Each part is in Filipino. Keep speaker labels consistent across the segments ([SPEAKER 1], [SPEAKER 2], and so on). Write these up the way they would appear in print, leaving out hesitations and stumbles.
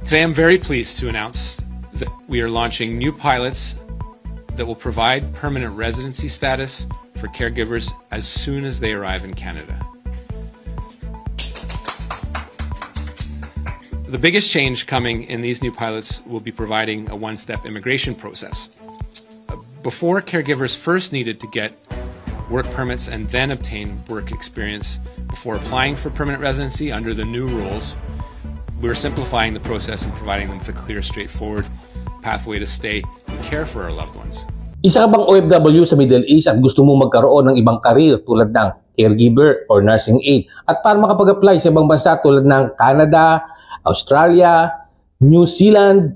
[SPEAKER 1] Today I'm very pleased to announce that we are launching new pilots that will provide permanent residency status for caregivers as soon as they arrive in Canada. The biggest change coming in these new pilots will be providing a one-step immigration process. Before, caregivers first needed to get work permits and then obtain work experience before applying for permanent residency. Under the new rules, we're simplifying the process and providing them with a clear, straightforward pathway to stay and care for our loved ones.
[SPEAKER 2] Isa ka bang OFW sa Middle East at gusto mo magkaroon ng ibang career tulad ng caregiver or nursing aid? At para makapag-apply sa ibang bansa tulad ng Canada, Australia, New Zealand,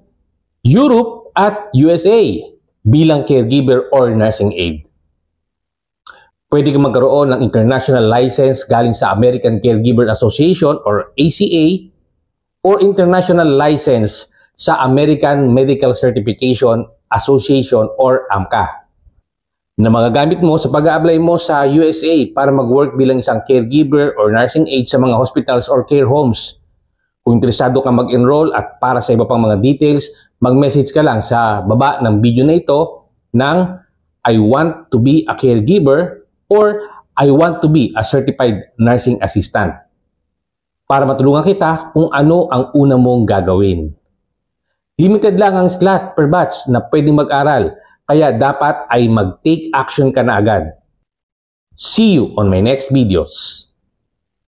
[SPEAKER 2] Europe at USA bilang caregiver or nursing aid. Pwede kang magkaroon ng international license galing sa American Caregiver Association or ACA or international license sa American Medical Certification Association or AMCA na magagamit mo sa pag-a-apply mo sa USA para mag-work bilang isang caregiver or nursing aid sa mga hospitals or care homes. Kung interesado ka mag-enroll at para sa iba pang mga details, mag-message ka lang sa baba ng video na ito ng I want to be a caregiver or I want to be a certified nursing assistant para matulungan kita kung ano ang una mong gagawin. Limited lang ang slot per batch na pwedeng mag-aral, kaya dapat ay mag-take action ka na agad. See you on my next videos.